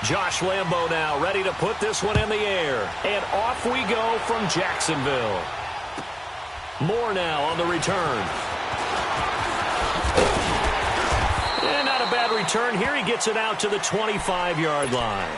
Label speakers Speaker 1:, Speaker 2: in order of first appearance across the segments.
Speaker 1: Josh Lambo now ready to put this one in the air. And off we go from Jacksonville. Moore now on the return. And not a bad return here. He gets it out to the 25-yard line.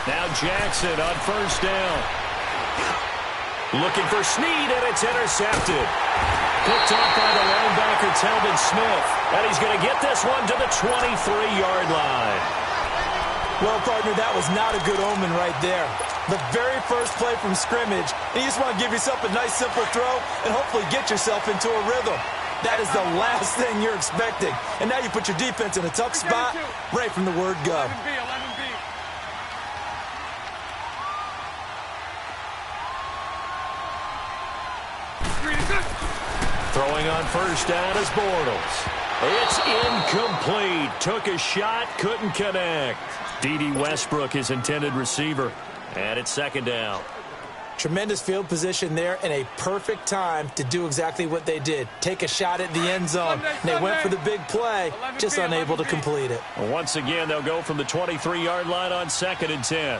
Speaker 2: Now Jackson on first down. Looking for Snead, and it's intercepted. Picked off by the linebacker, Telvin Smith. And he's going to get this one to the 23-yard line.
Speaker 3: Well, partner, that was not a good omen right there. The very first play from scrimmage, and you just want to give yourself a nice, simple throw and hopefully get yourself into a rhythm. That is the last thing you're expecting. And now you put your defense in a tough spot right from the word go.
Speaker 1: Throwing on first down is Bortles. It's incomplete. Took a shot, couldn't connect. D.D. Westbrook, his intended receiver. And it's second down.
Speaker 3: Tremendous field position there and a perfect time to do exactly what they did. Take a shot at the end zone. And they went for the big play, just unable to complete it.
Speaker 1: Once again, they'll go from the 23-yard line on 2nd and 10.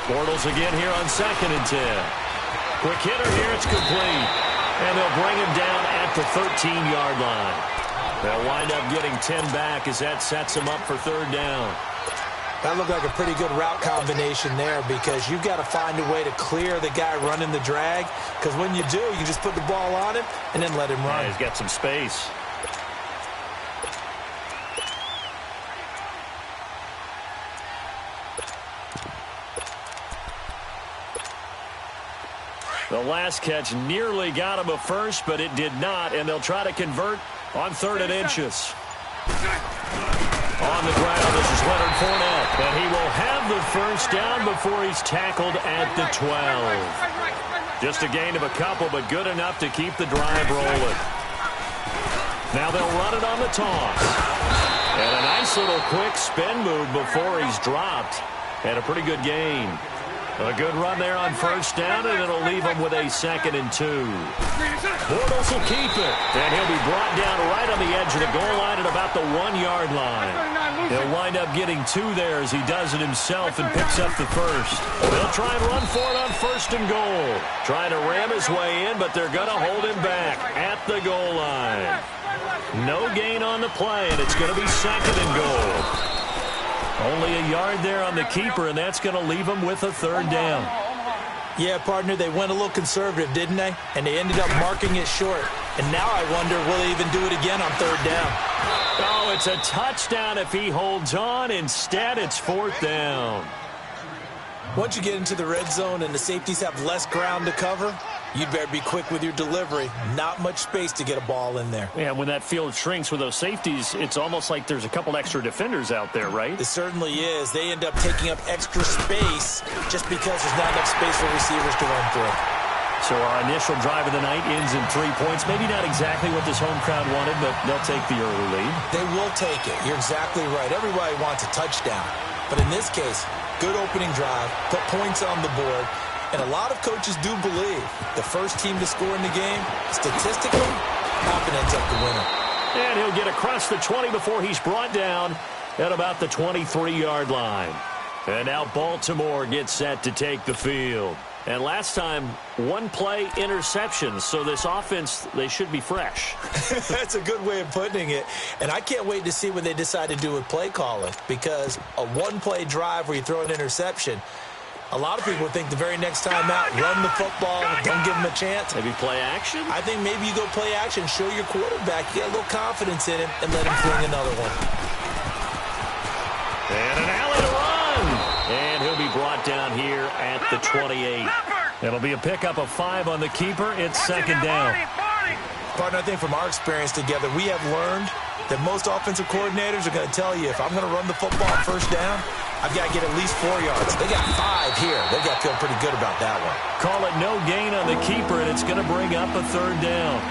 Speaker 1: Bortles again here on 2nd and 10. Quick hitter here, it's complete. And they'll bring him down at the 13-yard line. They'll wind up getting 10 back as that sets them up for third down.
Speaker 3: That looked like a pretty good route combination there because you've got to find a way to clear the guy running the drag, because when you do, you just put the ball on him and then let him run.
Speaker 1: Yeah, he's got some space. The last catch nearly got him a first, but it did not, and they'll try to convert on 3rd and inches. On the ground, this is Leonard Fournette. And he will have the first down before he's tackled at the 12. Just a gain of a couple, but good enough to keep the drive rolling. Now they'll run it on the toss. And a nice little quick spin move before he's dropped. And a pretty good gain. A good run there on first down, and it'll leave him with a 2nd and 2. Bortles will keep it, and he'll be brought down right on the edge of the goal line at about the 1-yard line. He'll wind up getting 2 there as he does it himself and picks up the first. They'll try and run for it on 1st and goal. Trying to ram his way in, but they're going to hold him back at the goal line. No gain on the play, and it's going to be 2nd and goal. Only a yard there on the keeper, and that's going to leave him with a 3rd down.
Speaker 3: Yeah, partner, they went a little conservative, didn't they? And they ended up marking it short. And now I wonder, will they even do it again on 3rd down?
Speaker 1: Oh, it's a touchdown if he holds on. Instead, it's 4th down.
Speaker 3: Once you get into the red zone and the safeties have less ground to cover, you'd better be quick with your delivery. Not much space to get a ball in there.
Speaker 2: Yeah, when that field shrinks with those safeties, it's almost like there's a couple extra defenders out there, right?
Speaker 3: It certainly is. They end up taking up extra space just because there's not enough space for receivers to run through.
Speaker 1: So our initial drive of the night ends in 3 points. Maybe not exactly what this home crowd wanted, but they'll take the early lead.
Speaker 3: They will take it. You're exactly right. Everybody wants a touchdown. But in this case, good opening drive, put points on the board. And a lot of coaches do believe the first team to score in the game, statistically, often ends up the winner.
Speaker 1: And he'll get across the 20 before he's brought down at about the 23-yard line. And now Baltimore gets set to take the field. And last time, 1-play interception. So this offense, they should be fresh.
Speaker 3: That's a good way of putting it. And I can't wait to see what they decide to do with play calling. Because a 1-play drive where you throw an interception, a lot of people think the very next time out, run the football, don't give him a chance.
Speaker 1: Maybe play action?
Speaker 3: I think maybe you go play action, show your quarterback, you get a little confidence in him, and let him fling another one.
Speaker 1: And an alley to run. And he'll be brought down here at the 28. It'll be a pickup of 5 on the keeper. It's 2nd down.
Speaker 3: Partner, I think from our experience together, we have learned that most offensive coordinators are going to tell you, if I'm going to run the football on first down, I've got to get at least 4 yards. They got 5 here. They've got to feel pretty good about that one.
Speaker 1: Call it no gain on the keeper, and it's going to bring up a 3rd down.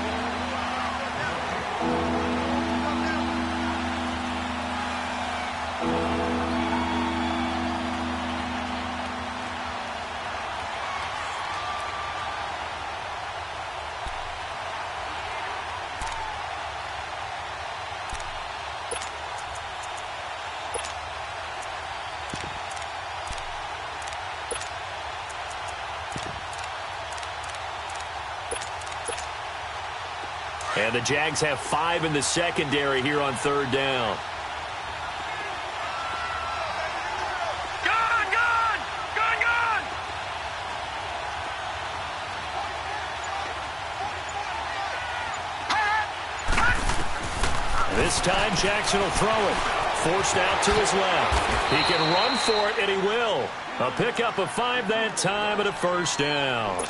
Speaker 1: And the Jags have 5 in the secondary here on 3rd down. This time Jackson will throw it. Forced out to his left. He can run for it, and he will. A pickup of 5 that time and a 1st down.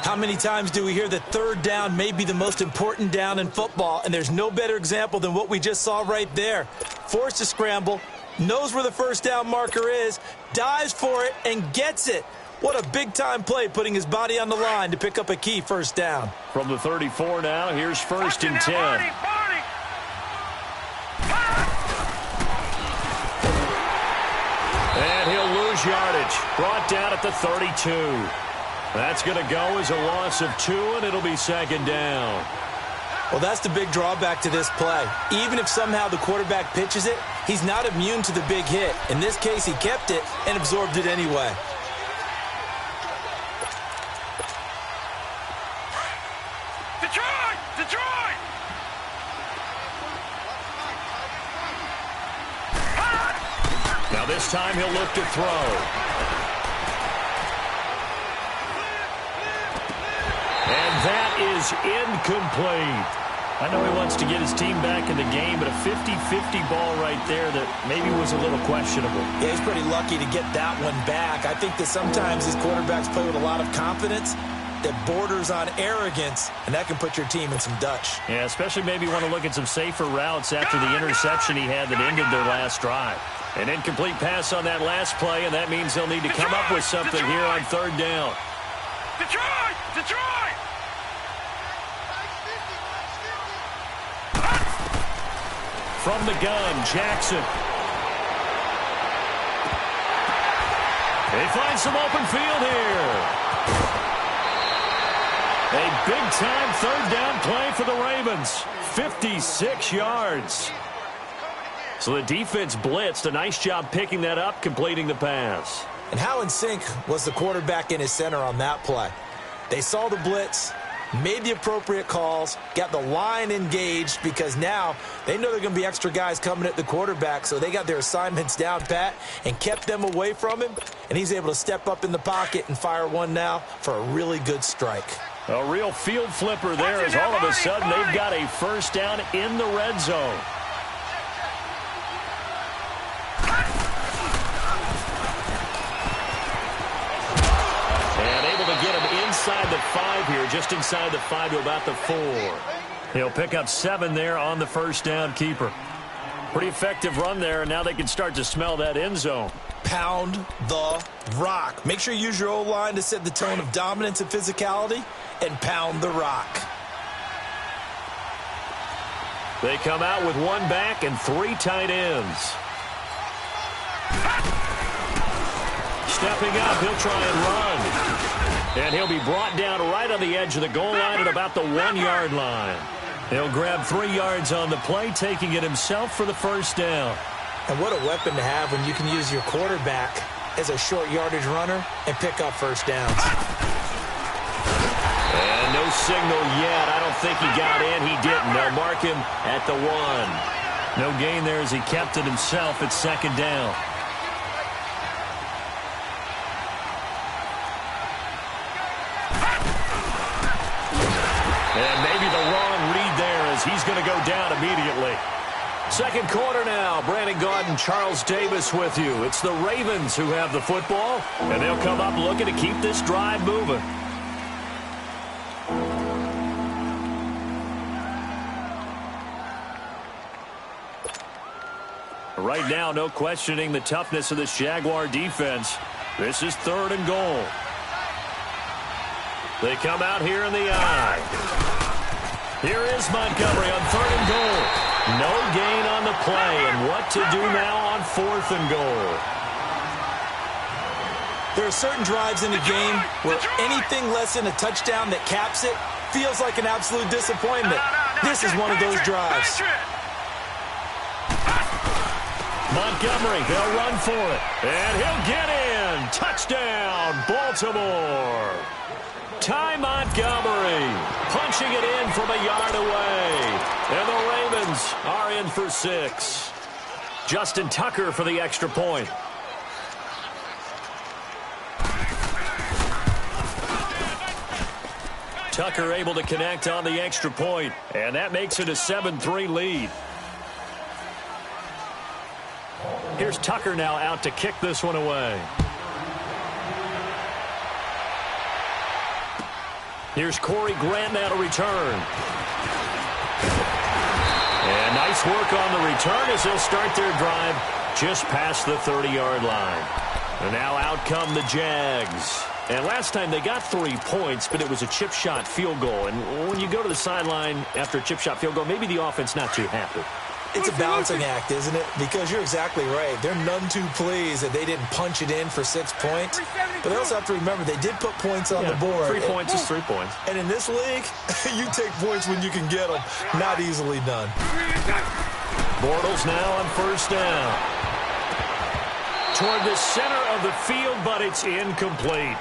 Speaker 3: How many times do we hear that 3rd down may be the most important down in football, and there's no better example than what we just saw right there. Forced to scramble, knows where the 1st down marker is, dives for it, and gets it. What a big-time play, putting his body on the line to pick up a key 1st down.
Speaker 1: From the 34 now, here's 1st and 10. And he'll lose yardage. Brought down at the 32. That's going to go as a loss of 2, and it'll be 2nd down.
Speaker 3: Well, that's the big drawback to this play. Even if somehow the quarterback pitches it, he's not immune to the big hit. In this case, he kept it and absorbed it anyway.
Speaker 2: Detroit!
Speaker 1: Now this time he'll look to throw. And that is incomplete. I know he wants to get his team back in the game, but a 50-50 ball right there that maybe was a little questionable.
Speaker 3: Yeah, he's pretty lucky to get that one back. I think that sometimes his quarterbacks play with a lot of confidence, that borders on arrogance, and that can put your team in some Dutch.
Speaker 1: Yeah, especially maybe want to look at some safer routes after the interception he had that ended their last drive. An incomplete pass on that last play, and that means they'll need to come up with something here on third down.
Speaker 2: Detroit! Detroit!
Speaker 1: From the gun, Jackson. They find some open field here. A big-time third down play for the Ravens. 56 yards. So the defense blitzed. A nice job picking that up, completing the pass.
Speaker 3: And how in sync was the quarterback in his center on that play? They saw the blitz, made the appropriate calls, got the line engaged because now they know there are going to be extra guys coming at the quarterback, so they got their assignments down pat and kept them away from him, and he's able to step up in the pocket and fire one now for a really good strike.
Speaker 1: A real field flipper there as all of a sudden they've got a first down in the red zone. And able to get him inside the 5 here, just inside the 5 to about the 4. He'll pick up 7 there on the first down keeper. Pretty effective run there, and now they can start to smell that end zone.
Speaker 3: Pound the rock. Make sure you use your O-line to set the tone of dominance and physicality, and pound the rock.
Speaker 1: They come out with 1 back and 3 tight ends. Stepping up, he'll try and run. And he'll be brought down right on the edge of the goal line at about the 1-yard line. He'll grab 3 yards on the play, taking it himself for the first down.
Speaker 3: And what a weapon to have when you can use your quarterback as a short yardage runner and pick up first downs.
Speaker 1: And no signal yet. I don't think he got in. He didn't. They'll mark him at the 1. No gain there as he kept it himself at second down. And maybe the wrong read there as he's going to go down immediately. Second quarter now. Brandon Gaudin, Charles Davis with you. It's the Ravens who have the football, and they'll come up looking to keep this drive moving. Right now, no questioning the toughness of this Jaguar defense. This is 3rd and goal. They come out here in the eye. Here is Montgomery on 3rd and goal. No gain on the play, and what to do now on 4th and goal.
Speaker 3: There are certain drives in the game where anything less than a touchdown that caps it feels like an absolute disappointment. This is one of those drives.
Speaker 1: Montgomery, they'll run for it. And he'll get in. Touchdown, Baltimore. Ty Montgomery punching it in from a yard away. And the Ravens are in for 6. Justin Tucker for the extra point. Tucker able to connect on the extra point, and that makes it a 7-3 lead. Here's Tucker now out to kick this one away. Here's Corey Grant now to return. And nice work on the return as they'll start their drive just past the 30-yard line. And now out come the Jags. And last time they got 3 points, but it was a chip shot field goal. And when you go to the sideline after a chip shot field goal, maybe the offense not too happy.
Speaker 3: It's a balancing act, isn't it? Because you're exactly right. They're none too pleased that they didn't punch it in for 6 points. But they also have to remember they did put points on the board.
Speaker 1: 3 points is 3 points.
Speaker 3: And in this league, you take points when you can get them. Not easily done.
Speaker 1: Bortles now on first down. Toward the center of the field, but it's incomplete.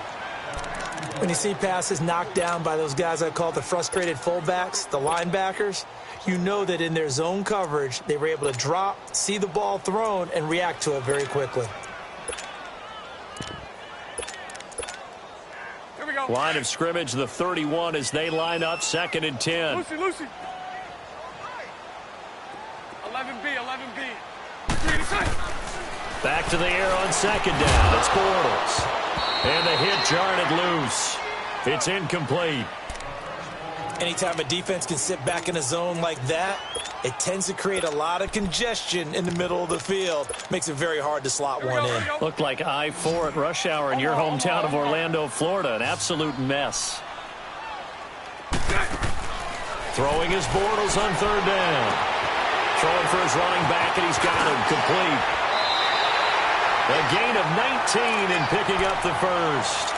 Speaker 3: When you see passes knocked down by those guys I call the frustrated fullbacks, the linebackers, you know that in their zone coverage, they were able to drop, see the ball thrown, and react to it very quickly.
Speaker 2: Here we go.
Speaker 1: Line of scrimmage, the 31 as they line up, 2nd and 10.
Speaker 2: Lucy. 11B.
Speaker 1: Back to the air on 2nd down. It's Bortles. And the hit jarred it loose. It's incomplete.
Speaker 3: Anytime a defense can sit back in a zone like that, it tends to create a lot of congestion in the middle of the field. Makes it very hard to slot one in.
Speaker 1: Looked like I-4 at rush hour in your hometown of Orlando, Florida. An absolute mess. Throwing his Bortles on third down. Throwing for his running back, and he's got him complete. A gain of 19 in picking up the first.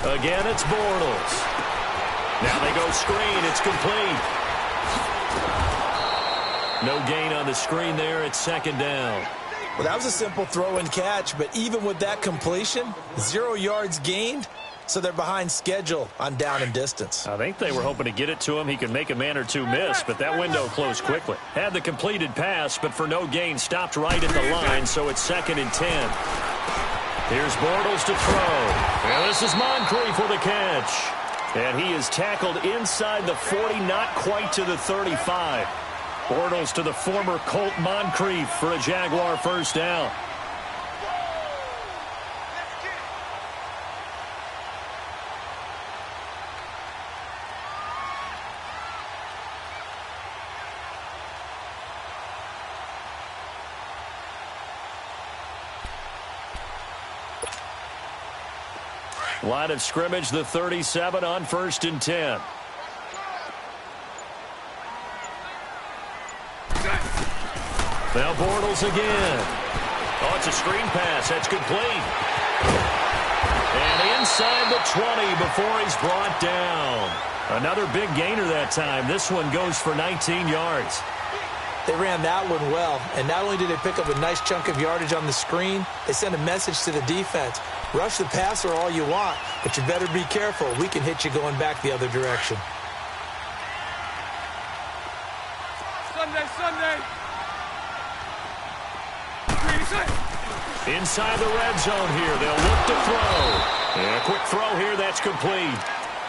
Speaker 1: Again, it's Bortles. Now they go screen. It's complete. No gain on the screen there. It's second down.
Speaker 3: Well, that was a simple throw and catch, but even with that completion, 0 yards gained, so they're behind schedule on down and distance.
Speaker 1: I think they were hoping to get it to him. He could make a man or two miss, but that window closed quickly. Had the completed pass, but for no gain, stopped right at the line, so it's 2nd and 10. Here's Bortles to throw. And this is Moncrief with a catch. And he is tackled inside the 40, not quite to the 35. Bortles to the former Colt Moncrief for a Jaguar first down. Line of scrimmage, the 37 on 1st and 10. Now Bortles again. Oh, it's a screen pass. That's complete. And inside the 20 before he's brought down. Another big gainer that time. This one goes for 19 yards.
Speaker 3: They ran that one well, and not only did they pick up a nice chunk of yardage on the screen, they sent a message to the defense. Rush the passer all you want, but you better be careful. We can hit you going back the other direction.
Speaker 2: Sunday.
Speaker 1: Inside the red zone here. They'll look to throw. And a quick throw here. That's complete.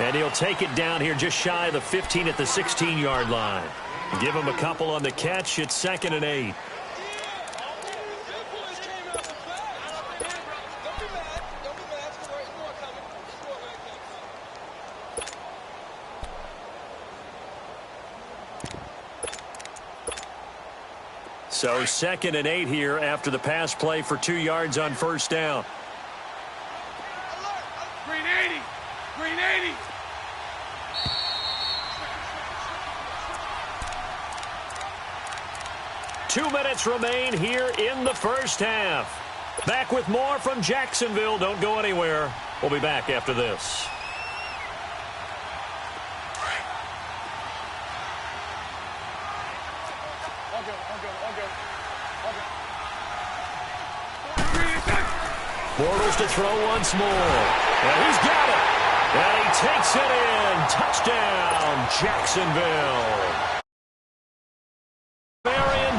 Speaker 1: And he'll take it down here just shy of the 15 at the 16-yard line. Give him a couple on the catch. It's 2nd and 8. So 2nd and 8 here after the pass play for 2 yards on first down.
Speaker 2: Green 80. Green 80.
Speaker 1: Two minutes remain here in the first half. Back with more from Jacksonville. Don't go anywhere. We'll be back after this. Bortles to throw once more. And he's got it. And he takes it in. Touchdown, Jacksonville.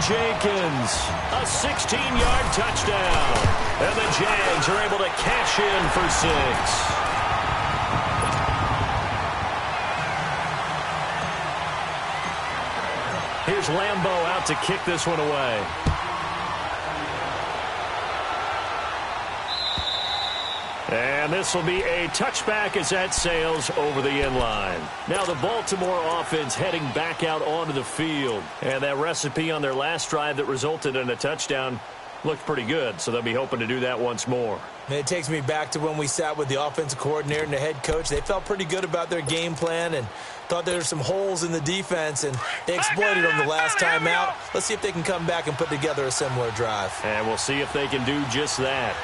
Speaker 1: Jenkins, a 16-yard touchdown. And the Jags are able to cash in for 6. Here's Lambeau out to kick this one away. And this will be a touchback as that sails over the end line. Now the Baltimore offense heading back out onto the field. And that recipe on their last drive that resulted in a touchdown looked pretty good. So they'll be hoping to do that once more.
Speaker 3: And it takes me back to when we sat with the offensive coordinator and the head coach. They felt pretty good about their game plan and thought there were some holes in the defense, and they exploited them the last time out. Let's see if they can come back and put together a similar drive.
Speaker 1: And we'll see if they can do just that.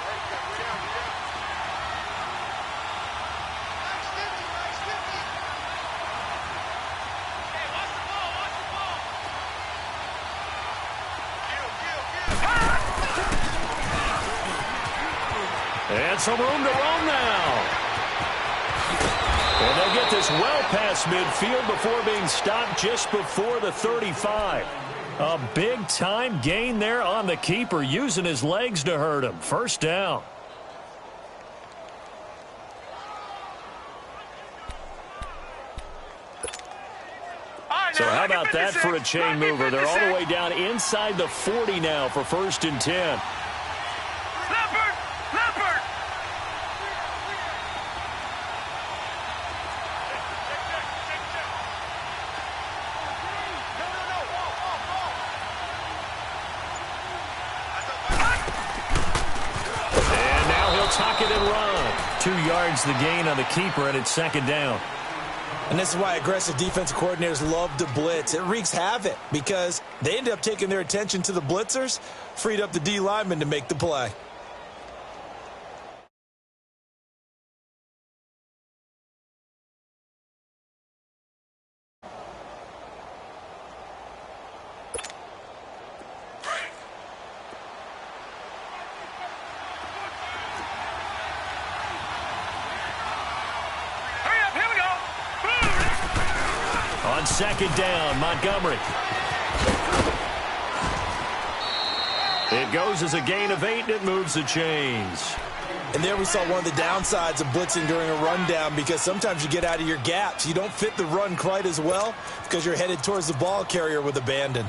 Speaker 1: And some room to roam now. And they'll get get this well past midfield before being stopped just before the 35. A big-time gain there on the keeper, using his legs to hurt him. First down. So how about that for a chain mover? They're all the way down inside the 40 now for 1st and 10. Tuck it and run. 2 yards the gain on the keeper, and it's 2nd down.
Speaker 3: And this is why aggressive defensive coordinators love to blitz. It wreaks havoc because they end up taking their attention to the blitzers, freed up the D lineman to make the play.
Speaker 1: On 2nd down, Montgomery. It goes as a gain of 8, and it moves the chains.
Speaker 3: And there we saw one of the downsides of blitzing during a rundown, because sometimes you get out of your gaps. You don't fit the run quite as well because you're headed towards the ball carrier with abandon.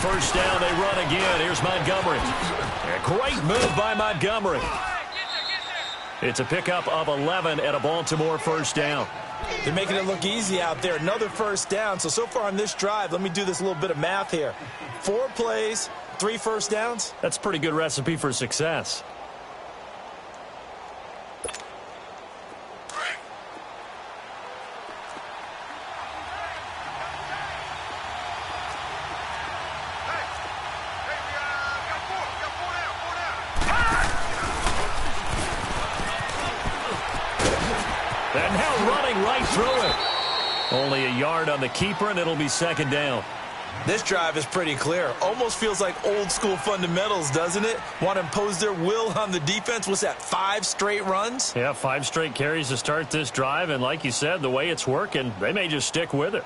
Speaker 1: First down, they run again. Here's Montgomery. A great move by Montgomery. It's a pickup of 11 at a Baltimore 1st down.
Speaker 3: They're making it look easy out there. Another 1st down. So far on this drive, let me do this little bit of math here. 4 plays, 3 1st downs.
Speaker 1: That's a pretty good recipe for success. And now running right through it. Only a yard on the keeper, and it'll be 2nd down.
Speaker 3: This drive is pretty clear. Almost feels like old school fundamentals, doesn't it? Want to impose their will on the defense. What's that, 5 straight runs?
Speaker 1: Yeah, 5 straight carries to start this drive, and like you said, the way it's working, they may just stick with it.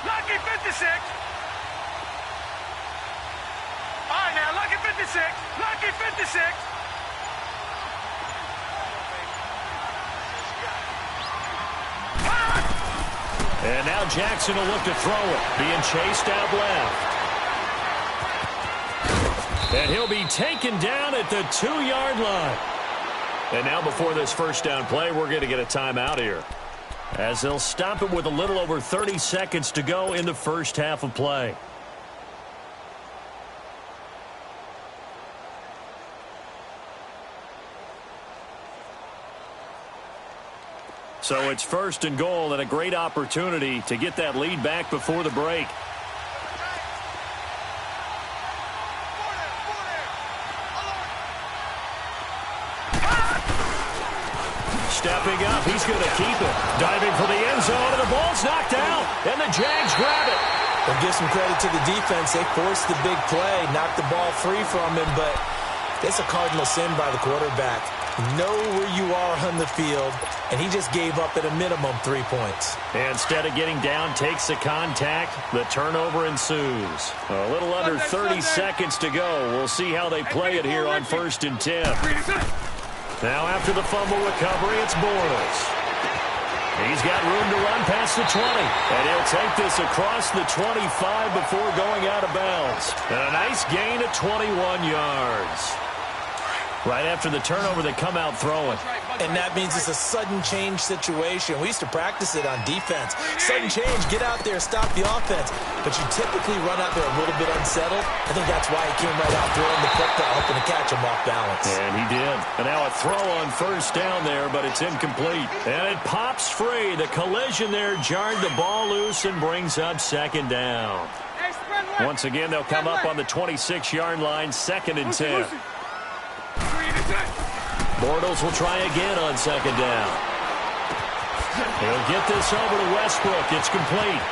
Speaker 2: Lucky 56. All right, now, lucky 56. Lucky 56.
Speaker 1: And now Jackson will look to throw it. Being chased out left. And he'll be taken down at the 2-yard line. And now before this first down play, we're going to get a timeout here, as they'll stop it with a little over 30 seconds to go in the first half of play. So it's 1st and goal, and a great opportunity to get that lead back before the break. Stepping up, he's going to keep it. Diving for the end zone, and the ball's knocked out, and the Jags grab it.
Speaker 3: Well, give some credit to the defense. They forced the big play, knocked the ball free from him, but it's a cardinal sin by the quarterback. Know where you are on the field, and he just gave up at a minimum 3 points.
Speaker 1: And instead of getting down, takes the contact. The turnover ensues. A little under 30 seconds to go. We'll see how they play it here on 1st and 10. Now after the fumble recovery, it's Bortles. He's got room to run past the 20. And he'll take this across the 25 before going out of bounds. And a nice gain of 21 yards. Right after the turnover, they come out throwing.
Speaker 3: And that means it's a sudden change situation. We used to practice it on defense. Sudden change, get out there, stop the offense. But you typically run out there a little bit unsettled. I think that's why he came right out throwing the football, hoping to catch him off balance.
Speaker 1: And he did. And now a throw on first down there, but it's incomplete. And it pops free. The collision there jarred the ball loose and brings up second down. Once again, they'll come up on the 26-yard line, 2nd and 10. Bortles will try again on second down. He'll get this over to Westbrook. It's complete.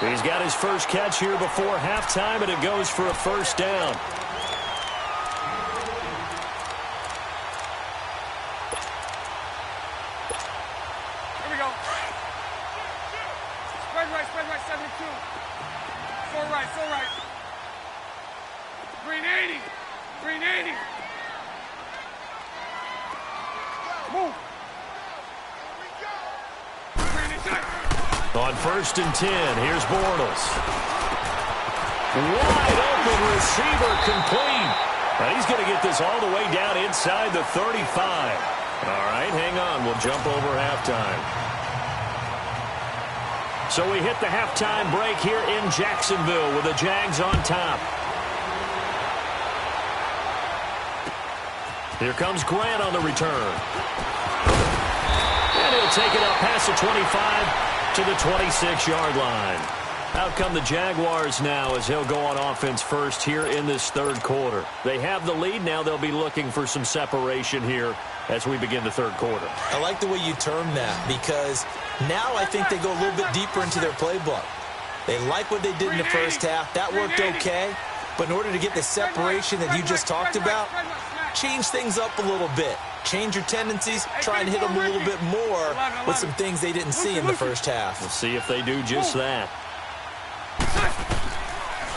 Speaker 1: He's got his first catch here before halftime, and it goes for a first down.
Speaker 4: Here we go. Spread right, 72. So right. 380. 380. Move.
Speaker 1: On 1st and 10, here's Bortles. Wide open receiver complete. And he's going to get this all the way down inside the 35. All right, hang on. We'll jump over halftime. So we hit the halftime break here in Jacksonville with the Jags on top. Here comes Grant on the return. And he'll take it up past the 25 to the 26-yard line. Out come the Jaguars now as he'll go on offense first here in this third quarter. They have the lead. Now they'll be looking for some separation here as we begin the third quarter.
Speaker 3: I like the way you term that because now I think they go a little bit deeper into their playbook. They like what they did in the first half. That worked okay. But in order to get the separation that you just talked about, change things up a little bit. Change your tendencies. Try and hit them a little bit more with some things they didn't see in the first half.
Speaker 1: We'll see if they do just that.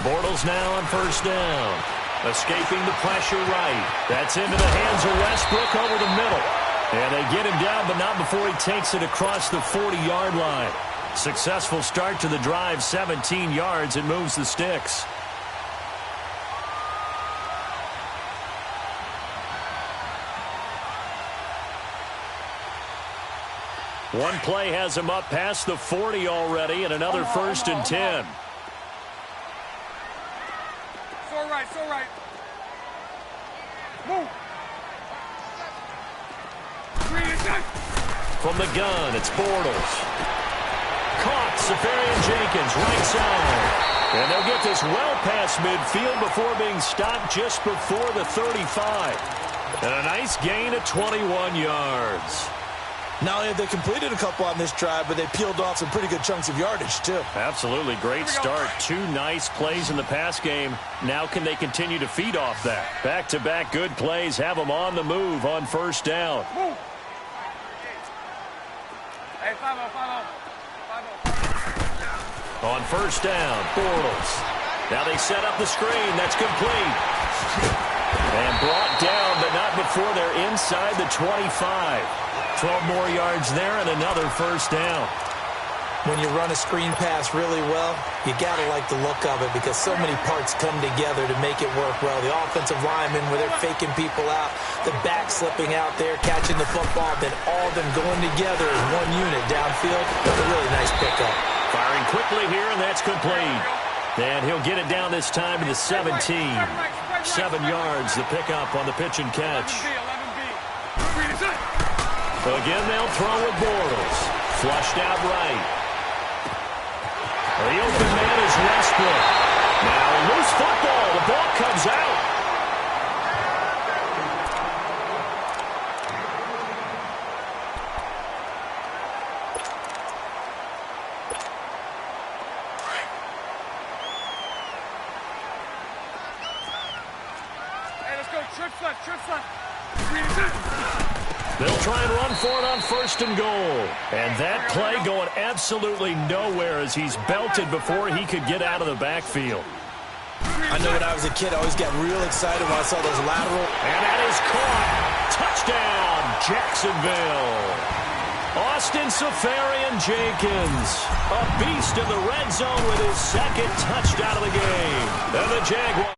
Speaker 1: Bortles now on first down. Escaping the pressure right. That's into the hands of Westbrook over the middle. And they get him down, but not before he takes it across the 40-yard line. Successful start to the drive, 17 yards, and moves the sticks. One play has him up past the 40 already, and another 1st and 10.
Speaker 4: So right. Move.
Speaker 1: From the gun, it's Bortles. Caught, Safarian-Jenkins, right side. And they'll get this well past midfield before being stopped just before the 35. And a nice gain of 21 yards.
Speaker 3: Not only have they completed a couple on this drive, but they peeled off some pretty good chunks of yardage, too.
Speaker 1: Absolutely. Great start. 2 nice plays in the pass game. Now can they continue to feed off that? Back-to-back good plays have them on the move on first down.
Speaker 4: Move. Hey, 5-0.
Speaker 1: On first down, Bortles. Now they set up the screen. That's complete. And brought down, but not before they're inside the 25. 12 more yards there and another first down.
Speaker 3: When you run a screen pass really well, you got to like the look of it because so many parts come together to make it work well. The offensive linemen, where they're faking people out, the back slipping out there, catching the football, then all of them going together as one unit downfield. That's a really nice pickup.
Speaker 1: Firing quickly here, and that's complete. And he'll get it down this time to the 17. 7 yards, the pickup on the pitch and catch. Again, they'll throw with Bortles. Flushed out right. The open man is Westbrook. Now loose football. The ball comes out.
Speaker 4: Hey, let's go. Trips left.
Speaker 1: They'll try and run for it on 1st and goal. And that play going absolutely nowhere as he's belted before he could get out of the backfield.
Speaker 3: I know when I was a kid, I always got real excited when I saw those lateral.
Speaker 1: And that is caught. Touchdown, Jacksonville. Austin Safarian-Jenkins, a beast in the red zone with his second touchdown of the game. And the Jaguars.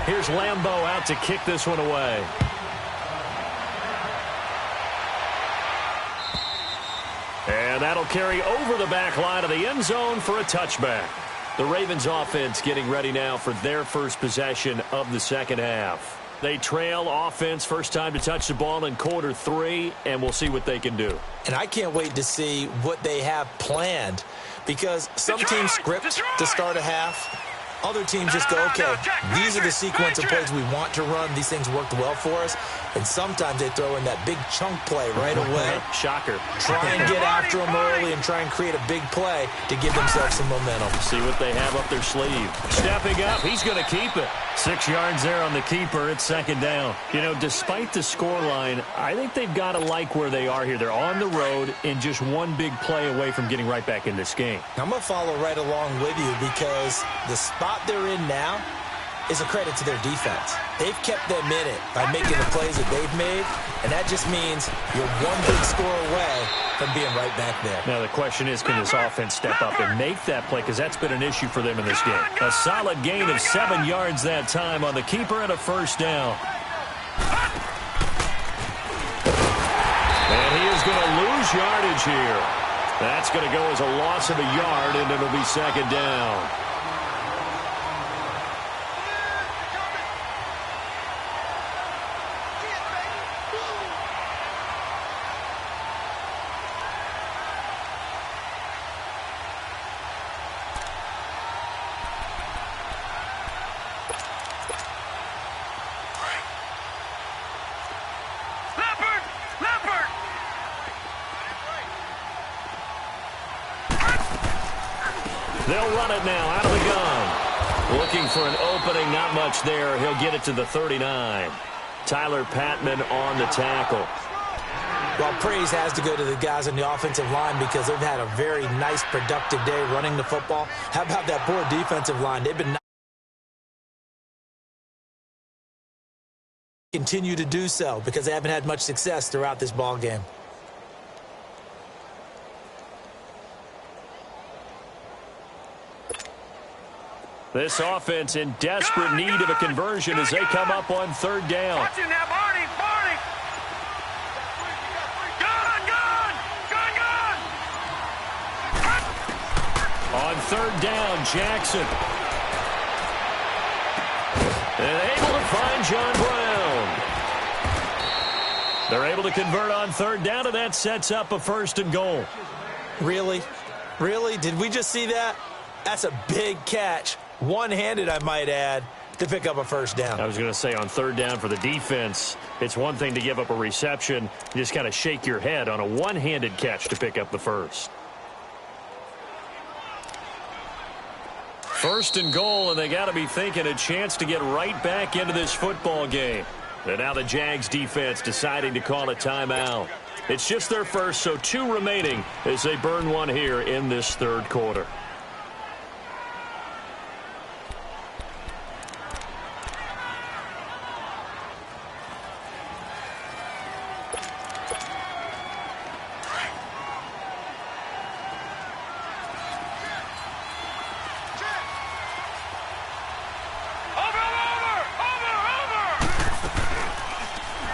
Speaker 1: Here's Leemo out to kick this one away. And that'll carry over the back line of the end zone for a touchback. The Ravens offense getting ready now for their first possession of the second half. They trail offense, first time to touch the ball in quarter 3, and we'll see what they can do.
Speaker 3: And I can't wait to see what they have planned, because some teams script to start a half. Other teams just go, okay, these are the sequence of plays we want to run. These things worked well for us. And sometimes they throw in that big chunk play right away.
Speaker 1: Shocker.
Speaker 3: Try and get after them early and try and create a big play to give themselves some momentum.
Speaker 1: See what they have up their sleeve. Stepping up, he's going to keep it. 6 yards there on the keeper. It's second down. You know, despite the scoreline, I think they've got to like where they are here. They're on the road and just one big play away from getting right back in this game.
Speaker 3: I'm going to follow right along with you, because the spot they're in now is a credit to their defense. They've kept them in it by making the plays that they've made, and that just means you're one big score away from being right back there.
Speaker 1: Now the question is, can this offense step up and make that play, because that's been an issue for them in this game. A solid gain of 7 yards that time on the keeper and a first down. And he is going to lose yardage here. That's going to go as a loss of a yard, and it'll be second down. They'll run it now out of the gun. Looking for an opening, not much there. He'll get it to the 39. Tyler Patman on the tackle.
Speaker 3: Well, praise has to go to the guys on the offensive line, because they've had a very nice, productive day running the football. How about that poor defensive line? They've been continue to do so, because they haven't had much success throughout this ball game.
Speaker 1: This offense in desperate need of a conversion as they come up on third down.
Speaker 4: Watch him now, Barney, Barney. Gun.
Speaker 1: On third down, Jackson. And able to find John Brown. They're able to convert on third down, and that sets up a first and goal.
Speaker 3: Really? Really? Did we just see that? That's a big catch. One-handed, I might add, to pick up a first down.
Speaker 1: I was going to say, on third down for the defense, it's one thing to give up a reception. You just kind of shake your head on a one-handed catch to pick up the first. First and goal, and they got to be thinking a chance to get right back into this football game. And now the Jags defense deciding to call a timeout. It's just their first, so 2 remaining as they burn one here in this third quarter.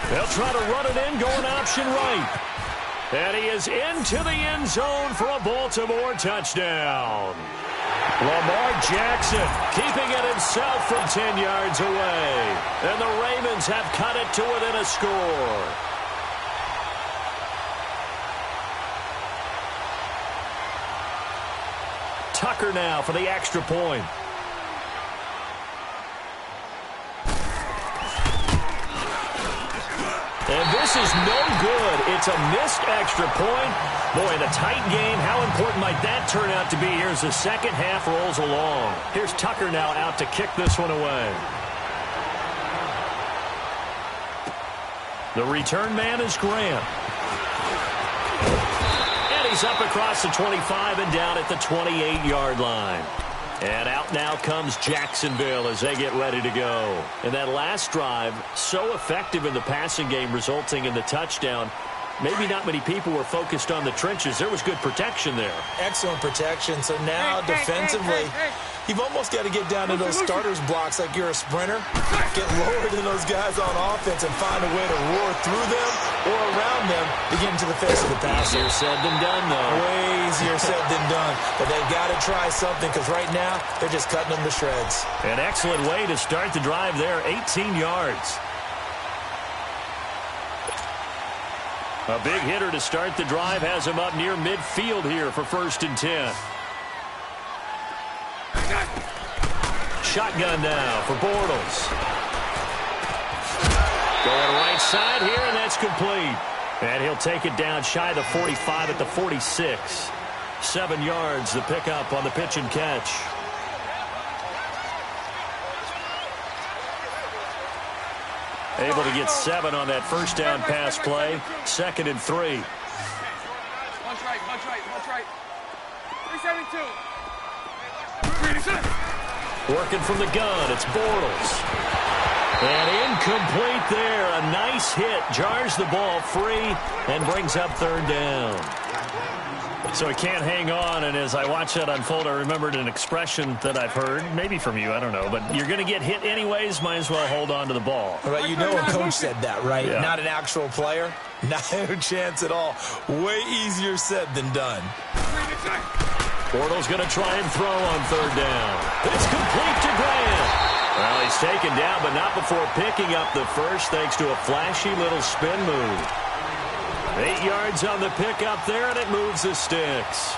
Speaker 1: They'll try to run it in, going option right. And he is into the end zone for a Baltimore touchdown. Lamar Jackson keeping it himself from 10 yards away. And the Ravens have cut it to within a score. Tucker now for the extra point. And this is no good. It's a missed extra point. Boy, in a tight game, how important might that turn out to be here as the second half rolls along. Here's Tucker now out to kick this one away. The return man is Grant. And he he's up across the 25 and down at the 28-yard line. And out now comes Jacksonville as they get ready to go. And that last drive, so effective in the passing game, resulting in the touchdown. Maybe not many people were focused on the trenches. There was good protection there.
Speaker 3: Excellent protection. So now defensively, you've almost got to get down to those starters blocks like you're a sprinter. Get lower than those guys on offense and find a way to roar through them or around them to get into the face of the passer.
Speaker 1: Easier said than done, though.
Speaker 3: Way easier said than done. But they've got to try something because right now they're just cutting them to shreds.
Speaker 1: An excellent way to start the drive there, 18 yards. A big hitter to start the drive has him up near midfield here for 1st and 10. Shotgun now for Bortles. Going right side here, and that's complete. And he'll take it down shy of the 45 at the 46. 7 yards, the pickup on the pitch and catch. Able to get 7 on that first down pass play. 2nd and 3.
Speaker 4: Punch right, punch right, punch right. 372.
Speaker 1: Working from the gun, it's Bortles. And incomplete there. A nice hit. Jars the ball free and brings up 3rd down. So he can't hang on, and as I watched that unfold, I remembered an expression that I've heard, maybe from you, I don't know, but you're going to get hit anyways, might as well hold on to the ball.
Speaker 3: Right, you know a coach said that, right?
Speaker 1: Yeah.
Speaker 3: Not an actual player. Not a chance at all. Way easier said than done.
Speaker 1: Bortles going to try and throw on 3rd down. It's complete to Grant. Well, he's taken down, but not before picking up the first, thanks to a flashy little spin move. 8 yards on the pickup there, and it moves the sticks.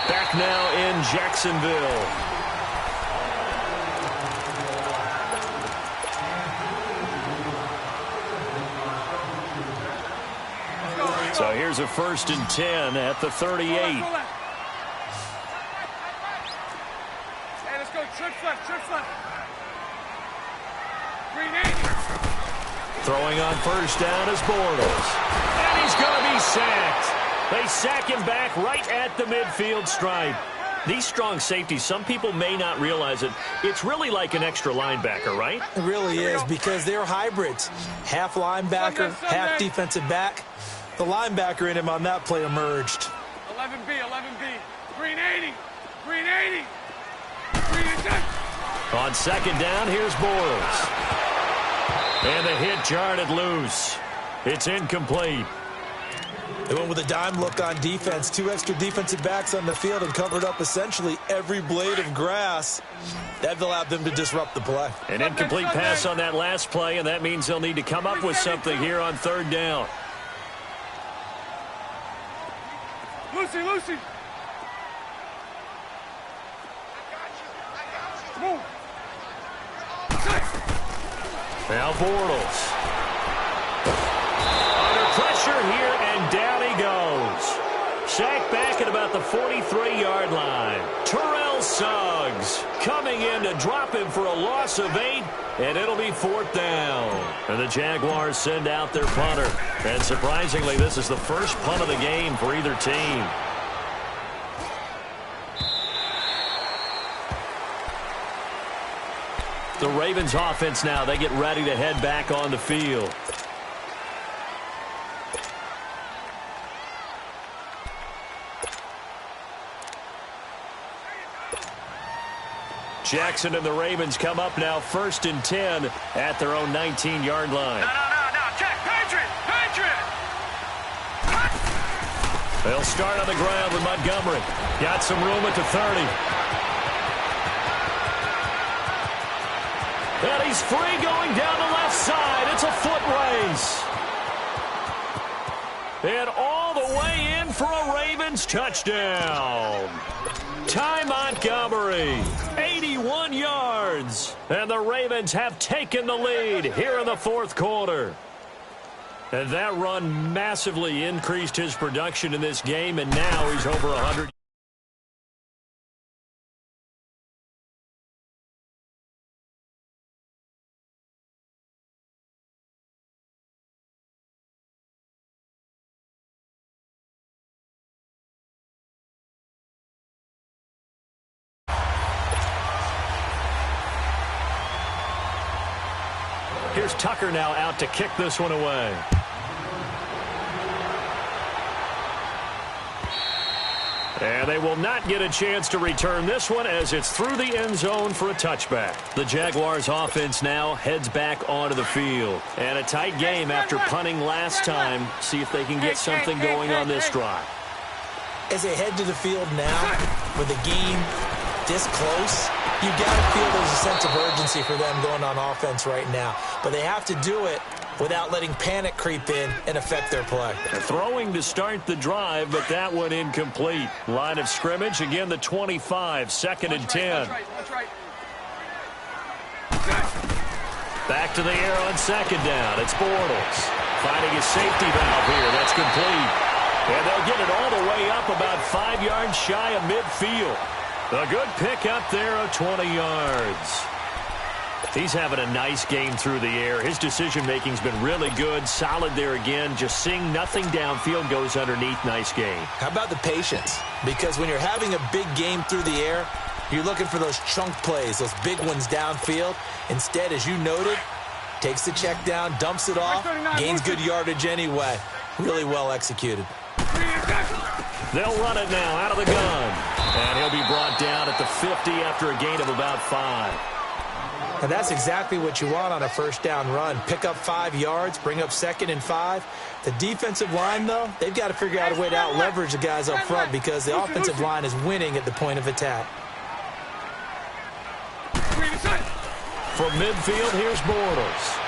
Speaker 1: Back now in Jacksonville. So here's a 1st and 10 at the 38.
Speaker 4: Hey, let's go. Trips left, trips left. Green 80.
Speaker 1: Throwing on 1st down is Bortles. And he's going to be sacked. They sack him back right at the midfield stripe. These strong safeties, some people may not realize it. It's really like an extra linebacker, right?
Speaker 3: It really is because they're hybrids. Half linebacker, half defensive back. The linebacker in him on that play emerged.
Speaker 4: 11B, 11B. Green 80. Green 80. Green attack.
Speaker 1: On 2nd down, here's Bortles. And the hit jarred it loose. It's incomplete.
Speaker 3: They went with a dime look on defense. 2 extra defensive backs on the field and covered up essentially every blade of grass. That allowed them to disrupt the play.
Speaker 1: An incomplete pass on that last play, and that means they'll need to come up with something here on 3rd down.
Speaker 4: Lucy, Lucy. Move.
Speaker 1: Now Bortles. Under pressure here, and down he goes. Sacked back at about the 43-yard line. Terrell Suggs coming in to drop him for a loss of 8, and it'll be 4th down. And the Jaguars send out their punter. And surprisingly, this is the first punt of the game for either team. The Ravens offense now, they get ready to head back on the field. Jackson and the Ravens come up now 1st and 10 at their own 19-yard line.
Speaker 4: No. Check. Patriot.
Speaker 1: They'll start on the ground with Montgomery. Got some room at the 30. And he's free going down the left side. It's a foot race. And all the way in for a Ravens touchdown. Ty Montgomery, 81 yards. And the Ravens have taken the lead here in the 4th quarter. And that run massively increased his production in this game, and now he's over 100. Here's Tucker now out to kick this one away. And they will not get a chance to return this one as it's through the end zone for a touchback. The Jaguars offense now heads back onto the field. And a tight game after punting last time. See if they can get something going on this drive.
Speaker 3: As they head to the field now, with the game this close, you got to feel there's a sense of urgency for them going on offense right now. But they have to do it without letting panic creep in and affect their play.
Speaker 1: Throwing to start the drive, but that one incomplete. Line of scrimmage, again the 25, 2nd and 10. Back to the air on 2nd down. It's Bortles. Finding his safety valve here. That's complete. And they'll get it all the way up about 5 yards shy of midfield. A good pickup there of 20 yards. He's having a nice game through the air. His decision-making's been really good. Solid there again. Just seeing nothing downfield goes underneath. Nice game.
Speaker 3: How about the patience? Because when you're having a big game through the air, you're looking for those chunk plays, those big ones downfield. Instead, as you noted, takes the check down, dumps it off, gains good yardage anyway. Really well executed.
Speaker 1: They'll run it now out of the gun. And he'll be brought down at the 50 after a gain of about 5.
Speaker 3: And that's exactly what you want on a first down run. Pick up 5 yards, bring up 2nd and 5. The defensive line, though, they've got to figure out a way to out-leverage the guys up front because the offensive line is winning at the point of attack.
Speaker 1: From midfield, here's Bortles.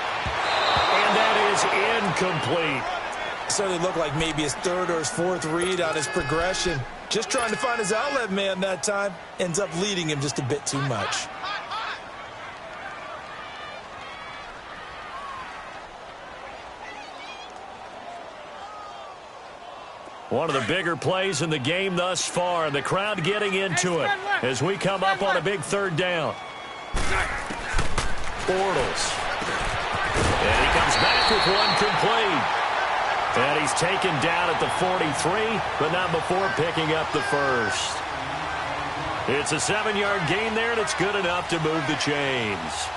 Speaker 1: And that is incomplete.
Speaker 3: Certainly looked like maybe his 3rd or his 4th read on his progression. Just trying to find his outlet man that time. Ends up leading him just a bit too much.
Speaker 1: One of the bigger plays in the game thus far. The crowd getting into it as we come up on a big 3rd down. Bortles. And he comes back with one complete. And he's taken down at the 43, but not before picking up the 1st. It's a 7-yard gain there, and it's good enough to move the chains.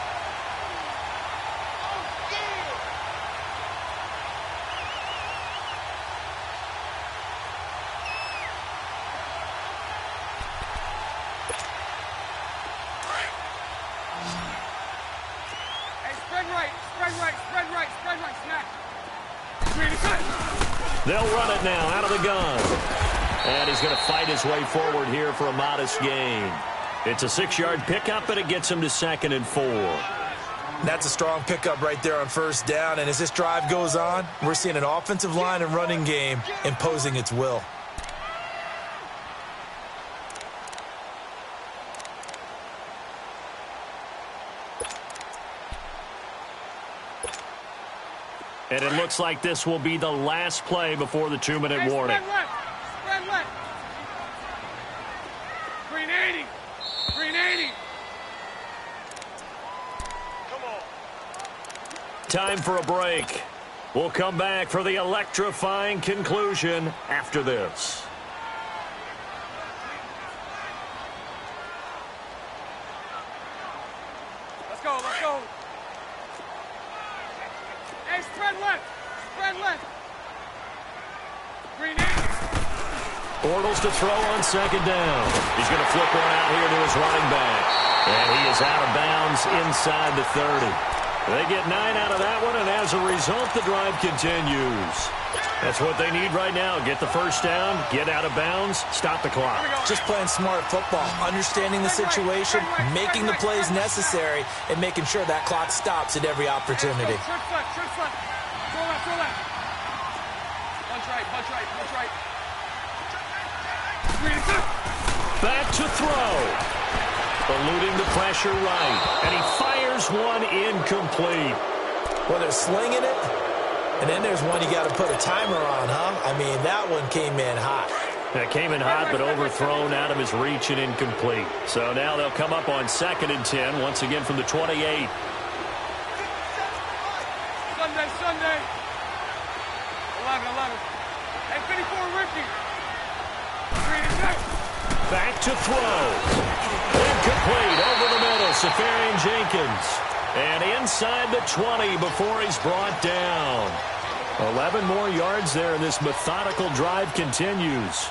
Speaker 1: They'll run it now out of the gun. And he's going to fight his way forward here for a modest gain. It's a 6-yard pickup, and it gets him to 2nd and 4.
Speaker 3: That's a strong pickup right there on 1st down. And as this drive goes on, we're seeing an offensive line and running game imposing its will.
Speaker 1: And it looks like this will be the last play before the 2-minute warning.
Speaker 4: Spread left. Green 80. Green 80. Come on.
Speaker 1: Time for a break. We'll come back for the electrifying conclusion after this.
Speaker 4: Let's go, let's go. Hey, spread left. Spread left. Green 80.
Speaker 1: Bortles to throw on 2nd down. He's going to flip one out here to his running back. And he is out of bounds inside the 30. They get 9 out of that one, and as a result, the drive continues. That's what they need right now. Get the 1st down, get out of bounds, stop the clock.
Speaker 3: Just playing smart football, understanding the situation, making the plays necessary, and making sure that clock stops at every opportunity.
Speaker 4: Trick left, trick left. Throw left, throw left. Punch right, punch right, punch right.
Speaker 1: Back to throw. Eluding the pressure right. And he fires one incomplete.
Speaker 3: Well, they're slinging it, and then there's one you got to put a timer on, huh? I mean, that one came in hot.
Speaker 1: That came in hot, but overthrown out of his reach and incomplete. So now they'll come up on 2nd and 10, once again from the 28.
Speaker 4: Sunday. 11. Hey, 54, Ricky.
Speaker 1: Back to throw. Incomplete over the middle. Safarian Jenkins. And inside the 20 before he's brought down. 11 more yards there, and this methodical drive continues.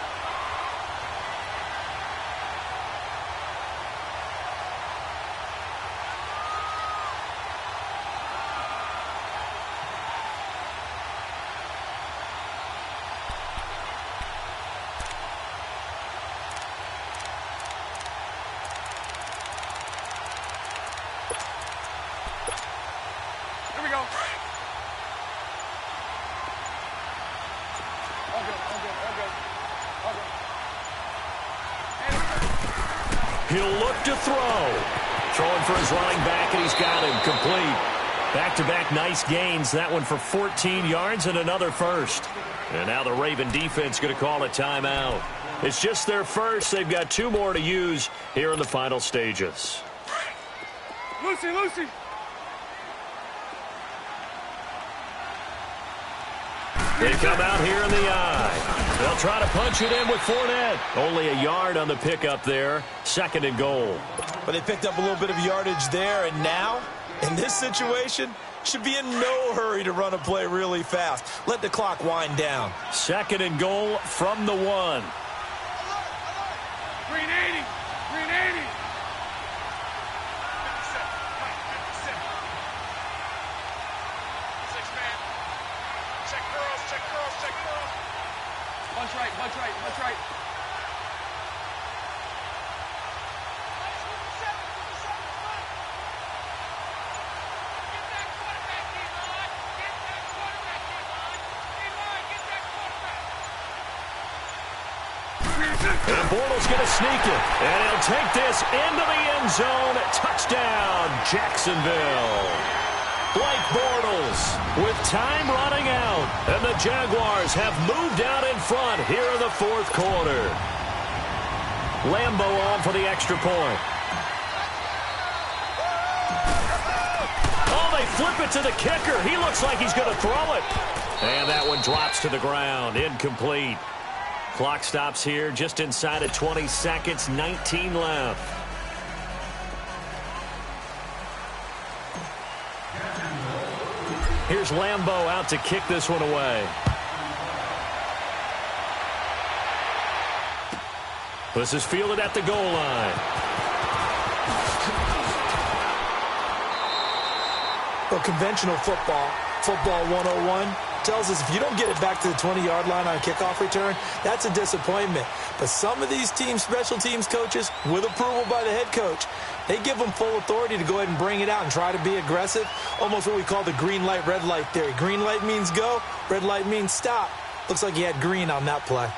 Speaker 4: Here we go.
Speaker 1: He'll look to throw. Throwing for his running back, and he's got him complete. Back-to-back nice gains. That one for 14 yards and another first. And now the Raven defense going to call a timeout. It's just their first. They've got 2 more to use here in the final stages.
Speaker 4: Lucy, Lucy.
Speaker 1: They come out here in the eye. They'll try to punch it in with Fournette. Only a yard on the pickup there. 2nd and goal.
Speaker 3: But they picked up a little bit of yardage there, and now, in this situation, should be in no hurry to run a play really fast. Let the clock wind down.
Speaker 1: 2nd and goal from the 1.
Speaker 4: Green 80. Green 80. 6-man. Check girls, check girls, check girls. Bunch right, bunch right, bunch right.
Speaker 1: And Bortles going to sneak it. And he'll take this into the end zone. Touchdown, Jacksonville. Blake Bortles with time running out. And the Jaguars have moved out in front here in the 4th quarter. Leemo on for the extra point. Oh, they flip it to the kicker. He looks like he's going to throw it. And that one drops to the ground. Incomplete. Clock stops here just inside of 20 seconds, 19 left. Here's Lambeau out to kick this one away. This is fielded at the goal line.
Speaker 3: Well, conventional football 101, tells us if you don't get it back to the 20-yard line on a kickoff return, that's a disappointment. But some of these team special teams coaches, with approval by the head coach, they give them full authority to go ahead and bring it out and try to be aggressive, almost what we call the green light, red light theory. Green light means go, red light means stop. Looks like he had green on that play.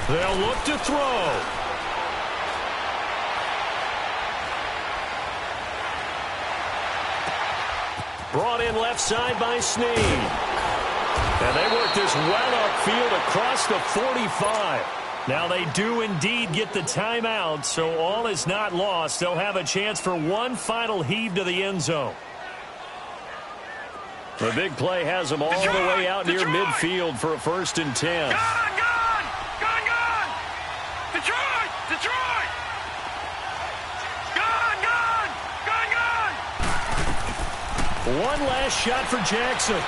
Speaker 1: They'll look to throw. Brought in left side by Snead. And they work this well upfield across the 45. Now they do indeed get the timeout, so all is not lost. They'll have a chance for one final heave to the end zone. The big play has them all the way out near midfield for a 1st and 10.
Speaker 4: Detroit! Gone!
Speaker 1: One last shot for Jackson.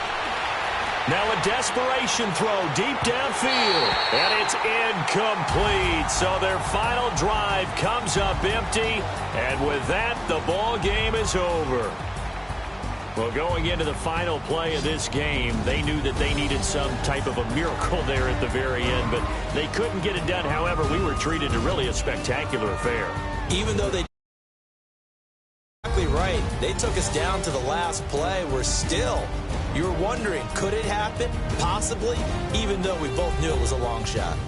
Speaker 1: Now a desperation throw deep downfield. And it's incomplete. So their final drive comes up empty. And with that, the ball game is over. Well, going into the final play of this game, they knew that they needed some type of a miracle there at the very end, but they couldn't get it done. However, we were treated to really a spectacular affair.
Speaker 3: Even though they exactly right, they took us down to the last play. We're still, you were wondering, could it happen? Possibly, even though we both knew it was a long shot.